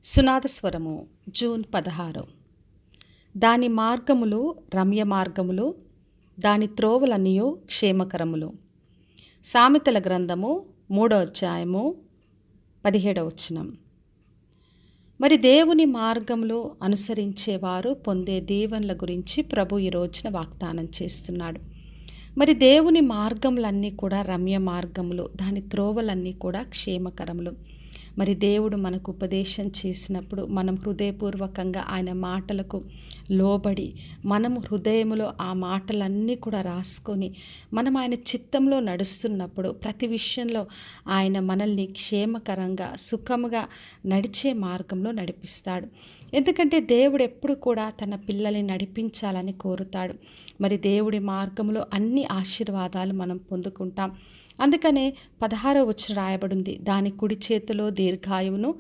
సునాదస్వరము June 16. దాని మార్గములు రమ్య మార్గములు, దాని త్రోవలన్నయు క్షేమకరములు. సామెతల గ్రంథము 3వ అధ్యాయము 17వ వచనం. మరి దేవుని మార్గములు అనుసరించేవారు పొందే దీవెనల గురించి ప్రభు ఈ రోజున వాగ్దానం చేస్తున్నాడు. మరి దేవుని మార్గములన్నీ కూడా రమ్య మార్గములు, దాని త్రోవలన్నీ కూడా క్షేమకరములు. మరి దేవుడు మనకు ఉపదేశం చేసినప్పుడు మనం హృదయపూర్వకంగా ఆయన మాటలకు లోబడి, మనము హృదయములో ఆ మాటలన్నీ కూడా రాసుకొని మనం ఆయన చిత్తంలో నడుస్తున్నప్పుడు ప్రతి విషయంలో ఆయన మనల్ని క్షేమకరంగా సుఖముగా నడిచే మార్గంలో నడిపిస్తాడు. ఎందుకంటే దేవుడు ఎప్పుడు కూడా తన పిల్లల్ని నడిపించాలని కోరుతాడు. మరి దేవుడి మార్గంలో అన్ని ఆశీర్వాదాలు మనం పొందుకుంటాం. అందుకనే 16వ వచనం రాయబడింది, దాని కుడి చేతిలో దీర్ఘాయువును,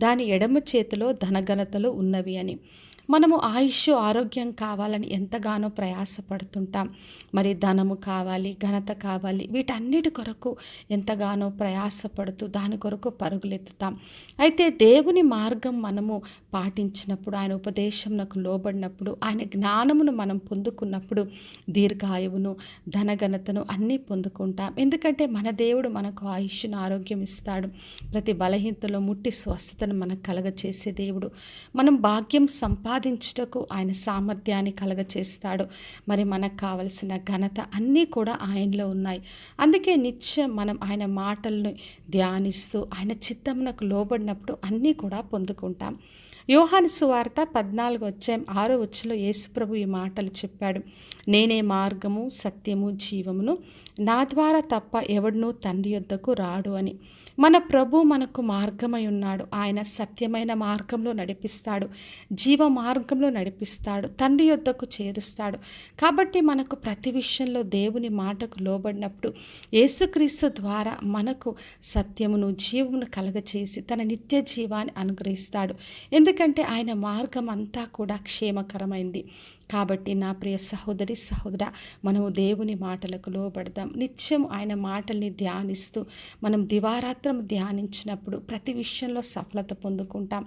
దాని ఎడమ చేతిలో ధనఘనతలు ఉన్నవి అని. మనము ఆయుష్ ఆరోగ్యం కావాలని ఎంతగానో ప్రయాసపడుతుంటాం. మరి ధనము కావాలి, ఘనత కావాలి, వీటన్నిటి కొరకు ఎంతగానో ప్రయాసపడుతూ దాని కొరకు పరుగులెత్తుతాం. అయితే దేవుని మార్గం మనము పాటించినప్పుడు, ఆయన ఉపదేశంకు లోబడినప్పుడు, ఆయన జ్ఞానమును మనం పొందుకున్నప్పుడు దీర్ఘాయువును, ధనఘనతను అన్నీ పొందుకుంటాం. ఎందుకంటే మన దేవుడు మనకు ఆయుష్ను ఆరోగ్యం ఇస్తాడు. ప్రతి బలహీనతలో ముట్టి స్వస్థతను మనకు కలగచేసే దేవుడు. మనం భాగ్యం సంపాదించుటకు ఆయన సామర్థ్యాన్ని కలగచేస్తాడు. మరి మనకు కావలసిన ఘనత అన్నీ కూడా ఆయనలో ఉన్నాయి. అందుకే నిత్యం మనం ఆయన మాటలను ధ్యానిస్తూ ఆయన చిత్తమునకు లోబడినప్పుడు అన్నీ కూడా పొందుకుంటాం. యోహాను సువార్త 14వ అధ్యాయం 6వ వచనంలో యేసుప్రభు ఈ మాటలు చెప్పాడు, నేనే మార్గము సత్యము జీవమును, నా ద్వారా తప్ప ఎవడునూ తండ్రి యొద్దకు రాడు అని. మన ప్రభు మనకు మార్గమై ఉన్నాడు. ఆయన సత్యమైన మార్గంలో నడిపిస్తాడు, జీవ మార్గంలో నడిపిస్తాడు, తండ్రి యొద్దకు చేరుస్తాడు. కాబట్టి మనకు ప్రతి విషయంలో దేవుని మాటకు లోబడినప్పుడు యేసుక్రీస్తు ద్వారా మనకు సత్యమును జీవమును కలగచేసి తన నిత్య జీవాన్ని అనుగ్రహిస్తాడు. ఎందుకంటే ఆయన మార్గం అంతా కూడా క్షేమకరమైంది. కాబట్టి నా ప్రియ సహోదరి సహోదర, మనము దేవుని మాటలకు లోబడదాం. నిత్యం ఆయన మాటల్ని ధ్యానిస్తూ మనం దివారాత్రం ధ్యానించినప్పుడు ప్రతి విషయంలో సఫలత పొందుకుంటాం.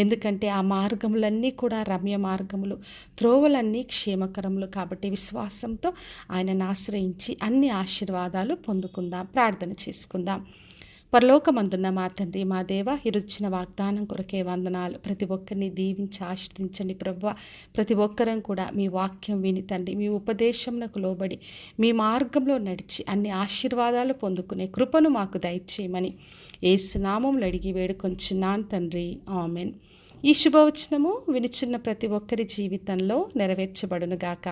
ఎందుకంటే ఆ మార్గములన్నీ కూడా రమ్య మార్గములు, త్రోవలన్నీ క్షేమకరములు. కాబట్టి విశ్వాసంతో ఆయనను ఆశ్రయించి అన్ని ఆశీర్వాదాలు పొందుకుందాం. ప్రార్థన చేసుకుందాం. పరలోకమందున్న మా తండ్రి, మా దేవ, ఇరుచిన వాగ్దానం కొరకే వందనాలు. ప్రతి ఒక్కరిని దీవించి ఆశీర్వదించండి ప్రభువా. ప్రతి ఒక్కరం కూడా మీ వాక్యం విని తండ్రి, మీ ఉపదేశంకు లోబడి మీ మార్గంలో నడిచి అన్ని ఆశీర్వాదాలు పొందుకునే కృపను మాకు దయచేయమని యేసు నామములో అడిగి వేడుకొంచున్నాను తండ్రి, ఆమెన్. ఈ శుభవచనము వినుచున్న ప్రతి ఒక్కరి జీవితంలో నెరవేర్చబడునుగాక.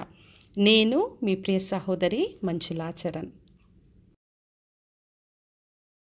నేను మీ ప్రియ సహోదరి మంజులా చరణ్.